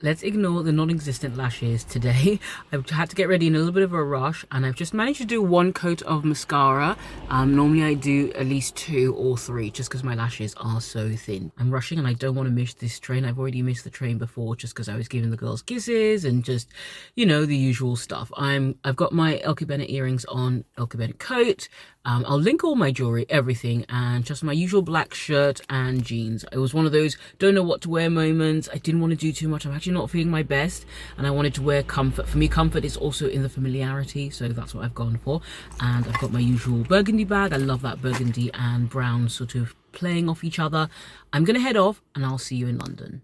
Let's ignore the non-existent lashes today. I've had to get ready in a little bit of a rush, and I've just managed to do one coat of mascara. Normally I do at least 2 or 3 just because my lashes are so thin. I'm rushing and I don't want to miss this train. I've already missed the train before just because I was giving the girls kisses and just, you know, the usual stuff. I've got my Elke Bennett earrings on, Elke Bennett coat. I'll link all my jewelry, everything, and just my usual black shirt and jeans. It was one of those don't know what to wear moments. I didn't want to do too much. I'm actually not feeling my best, and I wanted to wear comfort. For me, comfort is also in the familiarity, so that's what I've gone for. And I've got my usual burgundy bag. I love that burgundy and brown sort of playing off each other. I'm gonna head off, and I'll see you in London.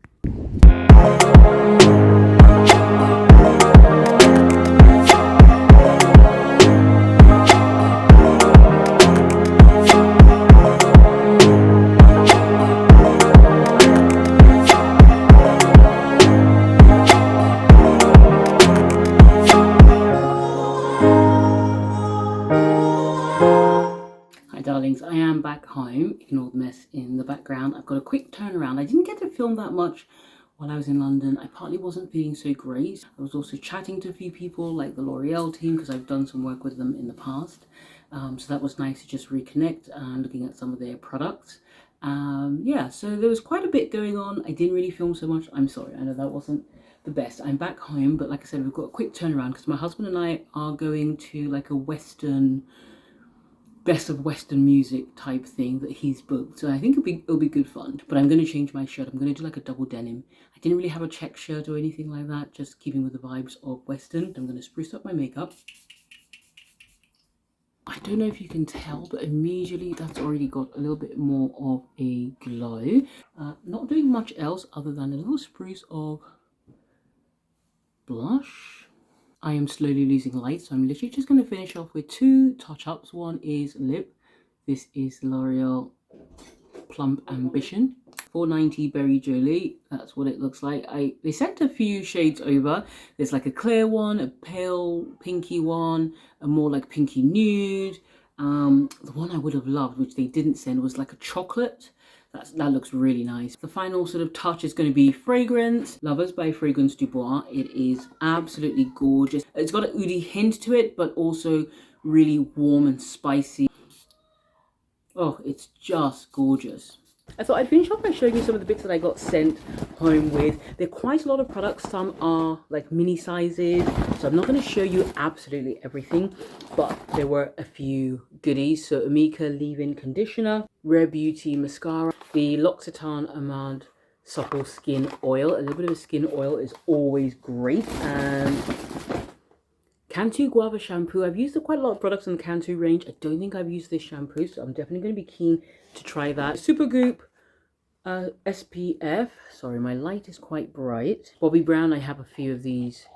Darlings, I am back home. Ignore the mess in the background. I've got a quick turnaround. I didn't get to film that much while I was in London. I partly wasn't feeling so great. I was also chatting to a few people like the L'Oreal team because I've done some work with them in the past. So that was nice to just reconnect and looking at some of their products. Yeah, so there was quite a bit going on. I didn't really film so much. I'm sorry, I know that wasn't the best. I'm back home, but like I said, we've got a quick turnaround because my husband and I are going to like a best of Western music type thing that he's booked, so I think it'll be good fun. But I'm going to change my shirt. I'm going to do like a double denim. I didn't really have a check shirt or anything like that, just keeping with the vibes of Western. I'm going to spruce up my makeup. I don't know if you can tell, but immediately that's already got a little bit more of a glow. Not doing much else other than a little spruce of blush. I am slowly losing light, so I'm literally just going to finish off with 2 touch-ups. One is lip. This is L'Oreal Plump Ambition. 490 Berry Jolie. That's what it looks like. They sent a few shades over. There's like a clear one, a pale pinky one, a more like pinky nude. The one I would have loved, which they didn't send, was like a chocolate. That looks really nice. The final sort of touch is going to be fragrance. Lovers by Fragrance Du Bois. It is absolutely gorgeous. It's got an oudi hint to it, but also really warm and spicy. Oh, it's just gorgeous. I thought I'd finish off by showing you some of the bits that I got sent home with. There are quite a lot of products. Some are like mini sizes, so I'm not going to show you absolutely everything, but there were a few goodies. So Amika leave-in conditioner, Rare Beauty mascara, the L'Occitane Amande supple skin oil. A little bit of a skin oil is always great. And Cantu Guava shampoo. I've used quite a lot of products in the Cantu range. I don't think I've used this shampoo, so I'm definitely going to be keen to try that. Supergoop SPF. Sorry, my light is quite bright. Bobbi Brown, I have a few of these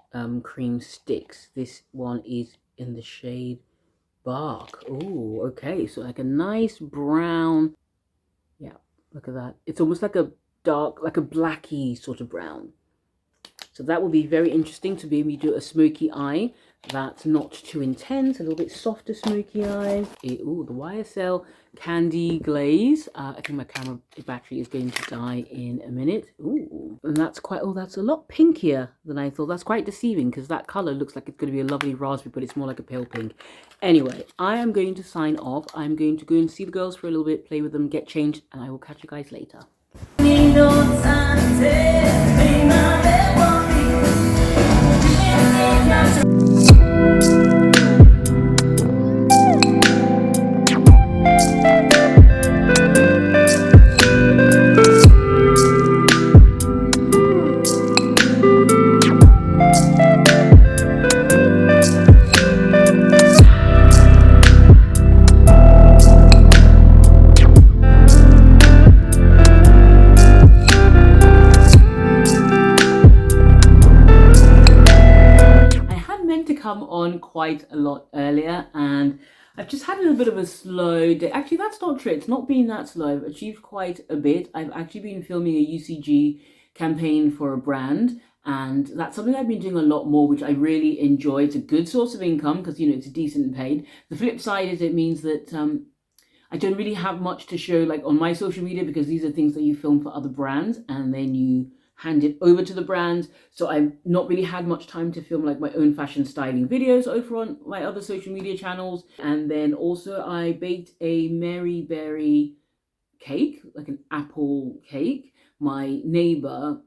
cream sticks. This one is in the shade Bark. Oh, okay. So like a nice brown. Yeah, look at that. It's almost like a dark, like a blacky sort of brown. So that will be very interesting to be able to do a smoky eye. That's not too intense, a little bit softer smoky eye. Ooh, the YSL Candy Glaze. I think my camera battery is going to die in a minute. Ooh, and that's quite, oh, that's a lot pinkier than I thought. That's quite deceiving because that color looks like it's going to be a lovely raspberry, but it's more like a pale pink. Anyway, I am going to sign off. I'm going to go and see the girls for a little bit, play with them, get changed, and I will catch you guys later. On quite a lot earlier, and I've just had a little bit of a slow day. Actually, that's not true. It's not been that slow. I've achieved quite a bit. I've actually been filming a UCG campaign for a brand, and that's something I've been doing a lot more, which I really enjoy. It's a good source of income because, you know, it's decent and paid. The flip side is it means that I don't really have much to show like on my social media because these are things that you film for other brands and then you handed over to the brand. So I've not really had much time to film like my own fashion styling videos over on my other social media channels. And then also I baked a Mary Berry cake, like an apple cake. My neighbor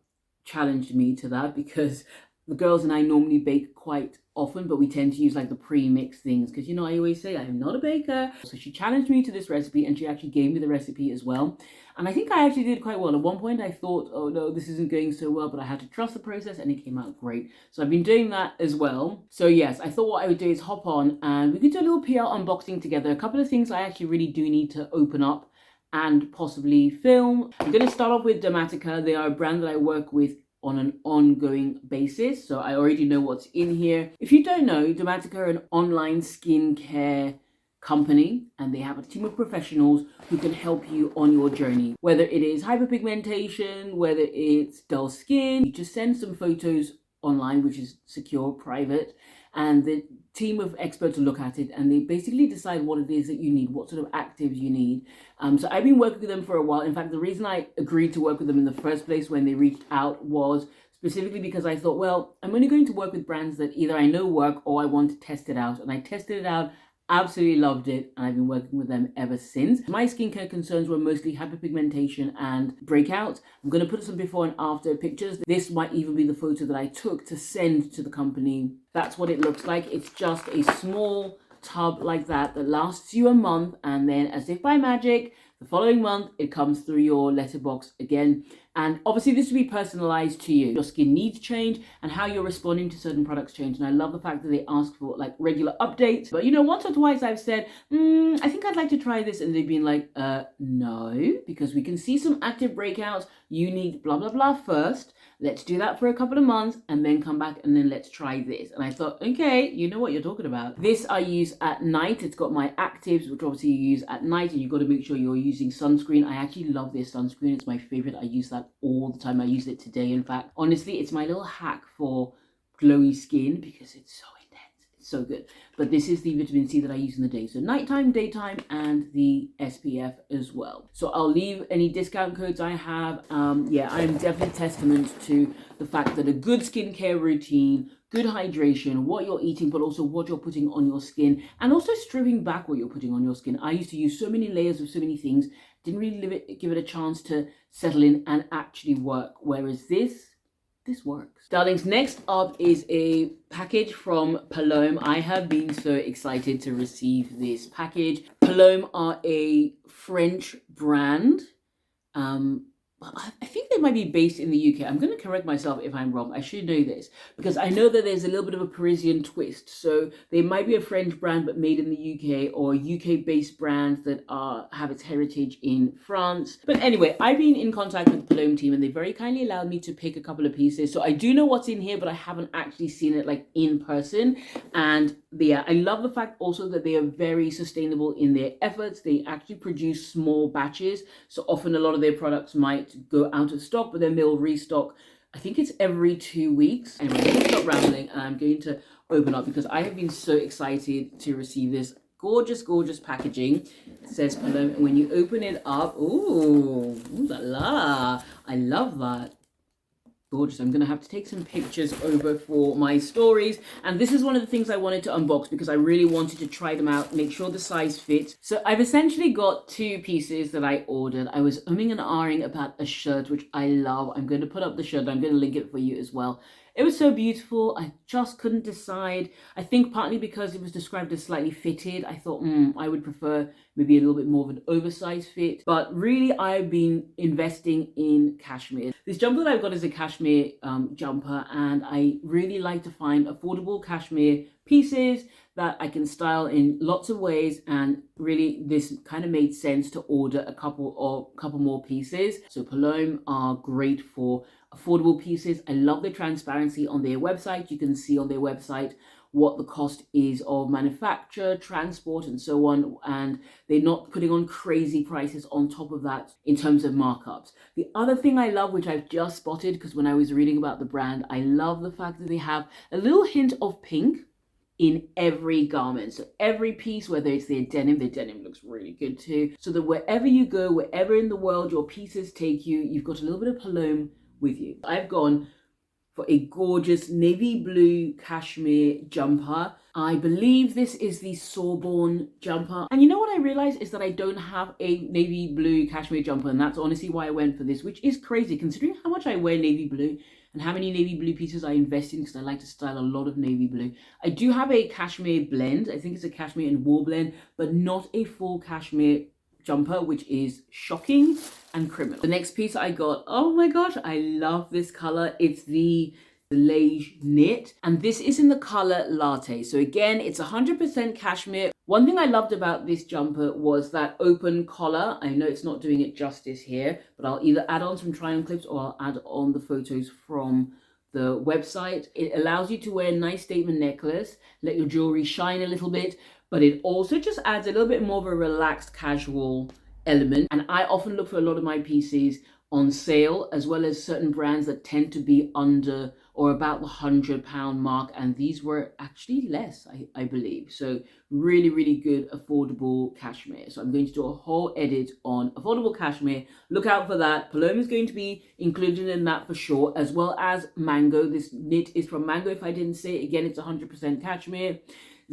challenged me to that because the girls and I normally bake quite often, but we tend to use like the pre-mixed things because, you know, I always say I am not a baker. So she challenged me to this recipe and she actually gave me the recipe as well. And I think I actually did quite well. At one point I thought, oh no, this isn't going so well, but I had to trust the process and it came out great. So I've been doing that as well. So yes, I thought what I would do is hop on and we could do a little PR unboxing together. A couple of things I actually really do need to open up and possibly film. I'm going to start off with Dermatica. They are a brand that I work with on an ongoing basis, so I already know what's in here. If you don't know, Dermatica are an online skincare company and they have a team of professionals who can help you on your journey. Whether it is hyperpigmentation, whether it's dull skin, you just send some photos online, which is secure, private, and the team of experts will look at it and they basically decide what it is that you need, what sort of actives you need. So I've been working with them for a while. In fact, the reason I agreed to work with them in the first place when they reached out was specifically because I thought, well, I'm only going to work with brands that either I know work or I want to test it out. And I tested it out, absolutely loved it, and I've been working with them ever since. My skincare concerns were mostly hyperpigmentation and breakouts. I'm going to put some before and after pictures. This might even be the photo that I took to send to the company. That's what it looks like. It's just a small tub like that lasts you a month, and then as if by magic, the following month it comes through your letterbox again. And obviously this will be personalized to you. Your skin needs change and how you're responding to certain products change. And I love the fact that they ask for like regular updates. But you know, once or twice I've said, I think I'd like to try this. And they've been like, no, because we can see some active breakouts. You need blah, blah, blah first. Let's do that for a couple of months and then come back and then let's try this. And I thought, okay, you know what you're talking about. This I use at night. It's got my actives, which obviously you use at night, and you've got to make sure you're using sunscreen. I actually love this sunscreen. It's my favorite. I use that all the time. I use it today, in fact. Honestly, it's my little hack for glowy skin because it's so intense. It's so good. But this is the vitamin C that I use in the day. So nighttime, daytime, and the SPF as well. So I'll leave any discount codes I have. Yeah, I'm definitely testament to the fact that a good skincare routine, good hydration, what you're eating, but also what you're putting on your skin, and also stripping back what you're putting on your skin. I used to use so many layers of so many things, didn't really give it a chance to settle in and actually work. Whereas this works. Darlings, next up is a package from Palome. I have been so excited to receive this package. Palome are a French brand. I think they might be based in the UK. I'm going to correct myself if I'm wrong. I should know this because I know that there's a little bit of a Parisian twist. So they might be a French brand but made in the UK, or UK-based brands that have its heritage in France. But anyway, I've been in contact with the Palome team and they very kindly allowed me to pick a couple of pieces. So I do know what's in here, but I haven't actually seen it like in person. And yeah, I love the fact also that they are very sustainable in their efforts. They actually produce small batches. So often a lot of their products might go out of stock, but then they'll restock. I think it's every 2 weeks. Anyway, I'm going to stop rambling and I'm going to open up because I have been so excited to receive this gorgeous, gorgeous packaging. It says Palome, and when you open it up, ooh la la, I love that. Gorgeous. I'm going to have to take some pictures over for my stories. And this is one of the things I wanted to unbox because I really wanted to try them out, make sure the size fits. So I've essentially got two pieces that I ordered. I was umming and ahhing about a shirt, which I love. I'm going to put up the shirt. I'm going to link it for you as well. It was so beautiful. I just couldn't decide. I think partly because it was described as slightly fitted. I thought, I would prefer maybe a little bit more of an oversized fit. But really, I've been investing in cashmere. This jumper that I've got is a cashmere jumper. And I really like to find affordable cashmere pieces that I can style in lots of ways. And really, this kind of made sense to order a couple more pieces. So Palome are great for affordable pieces. I love the transparency on their website. You can see on their website what the cost is of manufacture, transport, and so on. And they're not putting on crazy prices on top of that in terms of markups. The other thing I love, which I've just spotted, because when I was reading about the brand, I love the fact that they have a little hint of pink in every garment. So every piece, whether it's their denim looks really good too. So that wherever you go, wherever in the world your pieces take you, you've got a little bit of Palome with you. I've gone for a gorgeous navy blue cashmere jumper. I believe this is the Sorbonne jumper. And you know what I realized is that I don't have a navy blue cashmere jumper, and that's honestly why I went for this, which is crazy considering how much I wear navy blue and how many navy blue pieces I invest in, because I like to style a lot of navy blue. I do have a cashmere blend. I think it's a cashmere and wool blend, but not a full cashmere jumper, which is shocking and criminal. The next piece I got, oh my gosh, I love this color. It's the beige knit, and this is in the color latte. So again, it's 100% cashmere. One thing I loved about this jumper was that open collar. I know it's not doing it justice here, but I'll either add on some try on clips or I'll add on the photos from the website. It allows you to wear a nice statement necklace, let your jewelry shine a little bit, but it also just adds a little bit more of a relaxed casual element. And I often look for a lot of my pieces on sale, as well as certain brands that tend to be under or about the £100 mark, and these were actually less, I believe. So really, really good affordable cashmere. So I'm going to do a whole edit on affordable cashmere. Look out for that. Paloma is going to be included in that for sure, as well as Mango. This knit is from Mango, if I didn't say it. Again, it's 100% cashmere.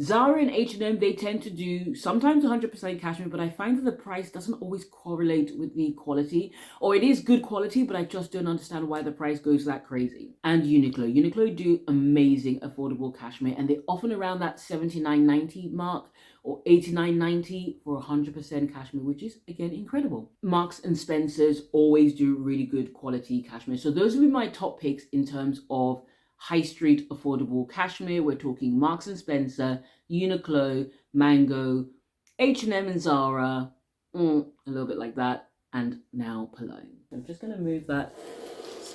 Zara and H&M, they tend to do sometimes 100% cashmere, but I find that the price doesn't always correlate with the quality. Or it is good quality, but I just don't understand why the price goes that crazy. And Uniqlo. Uniqlo do amazing affordable cashmere, and they're often around that $79.90 mark or $89.90 for 100% cashmere, which is, again, incredible. Marks and Spencer's always do really good quality cashmere. So those would be my top picks in terms of high street affordable cashmere. We're talking Marks and Spencer, Uniqlo, Mango, H&M and Zara, a little bit like that, and now Paloma. I'm just going to move that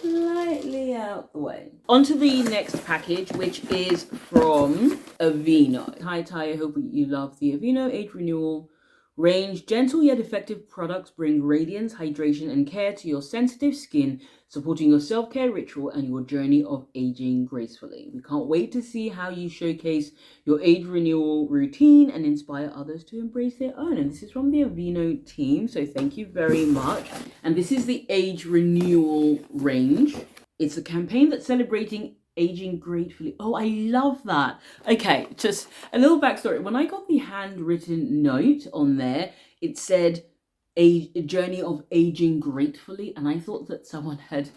slightly out the way. On to the next package, which is from Aveeno. Hi Taiye, hope you love the Aveeno Age Renewal range. Gentle yet effective products bring radiance, hydration, and care to your sensitive skin, supporting your self-care ritual and your journey of aging gracefully. We can't wait to see how you showcase your age renewal routine and inspire others to embrace their own. And this is from the Aveeno team, so thank you very much. And this is the age renewal range. It's a campaign that's celebrating aging gratefully. Oh, I love that. Okay, just a little backstory. When I got the handwritten note on there, it said a journey of aging gratefully, and I thought that someone had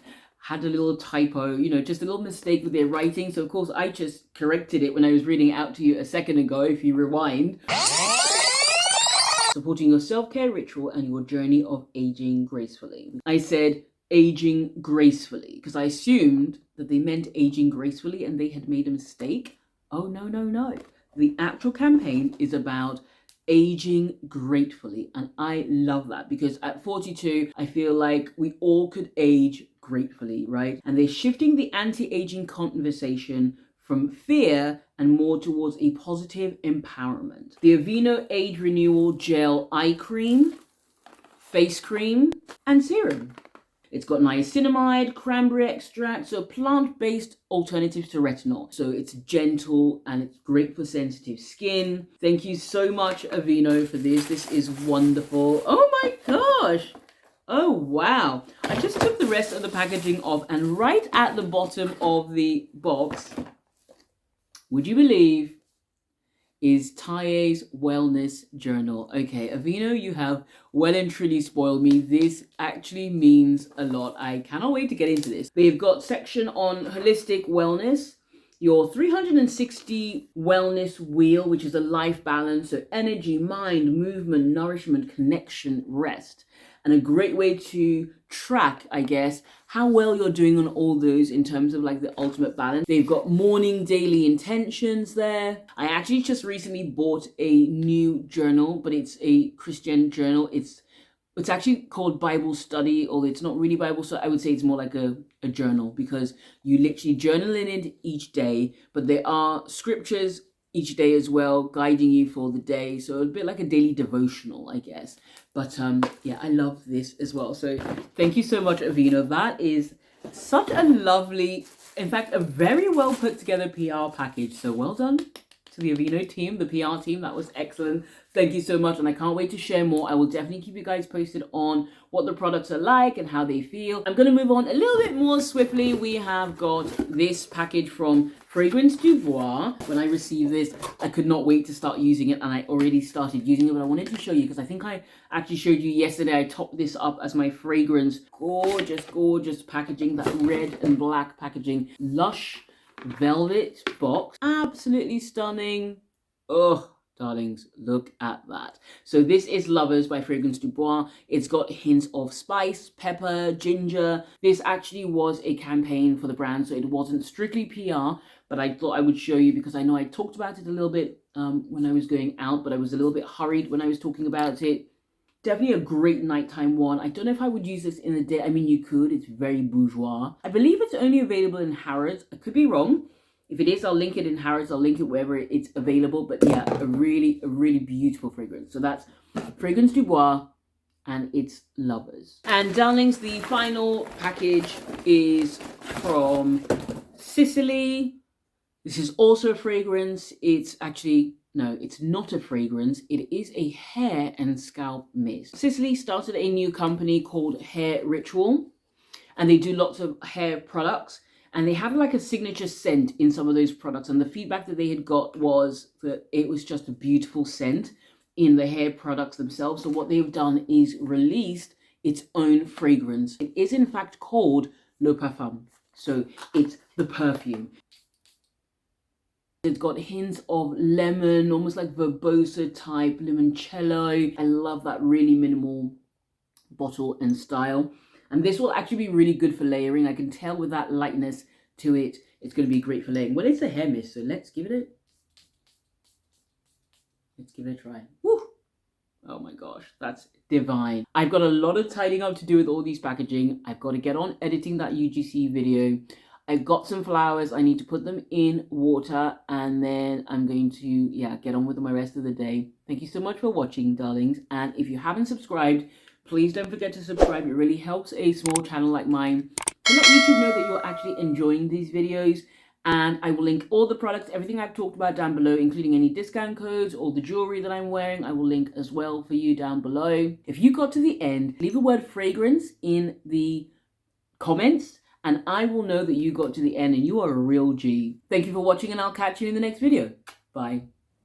a little typo, you know, just a little mistake with their writing. So of course I just corrected it when I was reading it out to you a second ago, if you rewind. Supporting your self-care ritual and your journey of aging gracefully. I said aging gracefully because I assumed that they meant aging gracefully and they had made a mistake. Oh, no. The actual campaign is about aging gratefully, and I love that because at 42, I feel like we all could age gratefully, right? And they're shifting the anti-aging conversation from fear and more towards a positive empowerment. The Aveeno Age Renewal Gel Eye Cream, Face Cream, and Serum. It's got niacinamide, cranberry extract, so plant-based alternatives to retinol. So it's gentle and it's great for sensitive skin. Thank you so much, Aveeno, for this. This is wonderful. Oh my gosh. Oh, wow. I just took the rest of the packaging off, and right at the bottom of the box, would you believe, is Taiye's wellness journal. Okay, Aveeno, you have well and truly spoiled me. This actually means a lot. I cannot wait to get into this. They've got section on holistic wellness, your 360 wellness wheel, which is a life balance, so energy, mind, movement, nourishment, connection, rest. And a great way to track, I guess, how well you're doing on all those in terms of like the ultimate balance. They've got morning daily intentions there. I actually just recently bought a new journal, but it's a Christian journal. It's actually called Bible study, although it's not really Bible study. I would say it's more like a journal because you literally journal in it each day, but there are scriptures each day as well, guiding you for the day. So a bit like a daily devotional, I guess. But yeah, I love this as well. So thank you so much, Aveeno. That is such a lovely, in fact, a very well put together PR package. So well done to to the Aveeno team, the PR team. That was excellent. Thank you so much. And I can't wait to share more. I will definitely keep you guys posted on what the products are like and how they feel. I'm going to move on a little bit more swiftly. We have got this package from Fragrance Du Bois. When I received this, I could not wait to start using it, and I already started using it, but I wanted to show you because I think I actually showed you yesterday. I topped this up as my fragrance. Gorgeous, gorgeous packaging, that red and black packaging. Lush velvet box, absolutely stunning. Oh, darlings, look at that. So this is Lovers by Fragrance Du Bois. It's got hints of spice, pepper, ginger. This actually was a campaign for the brand, so it wasn't strictly PR, but I thought I would show you because I know I talked about it a little bit when I was going out, but I was a little bit hurried when I was talking about it. Definitely a great nighttime one. I don't know if I would use this in the day. I mean, you could. It's very bourgeois. I believe it's only available in Harrods. I could be wrong. If it is, I'll link it in Harrods. I'll link it wherever it's available. But yeah, a really beautiful fragrance. So that's Fragrance Du Bois, and it's Lovers. And darlings, the final package is from Sicily. This is also a fragrance. It's actually... no, it's not a fragrance. It is a hair and scalp mist. Sicily started a new company called Hair Ritual, and they do lots of hair products, and they have like a signature scent in some of those products. And the feedback that they had got was that it was just a beautiful scent in the hair products themselves. So what they've done is released its own fragrance. It is in fact called Le Parfum. So it's the perfume. It's got hints of lemon, almost like verbosa type, limoncello. I love that really minimal bottle and style. And this will actually be really good for layering. I can tell with that lightness to it, it's going to be great for layering. Well, it's a hair mist, so let's give it a try. Woo! Oh my gosh, that's divine. I've got a lot of tidying up to do with all these packaging. I've got to get on editing that UGC video. I've got some flowers. I need to put them in water, and then I'm going to, get on with my rest of the day. Thank you so much for watching, darlings. And if you haven't subscribed, please don't forget to subscribe. It really helps a small channel like mine to let YouTube know that you're actually enjoying these videos. And I will link all the products, everything I've talked about down below, including any discount codes, all the jewelry that I'm wearing, I will link as well for you down below. If you got to the end, leave the word fragrance in the comments, and I will know that you got to the end and you are a real G. Thank you for watching, and I'll catch you in the next video. Bye.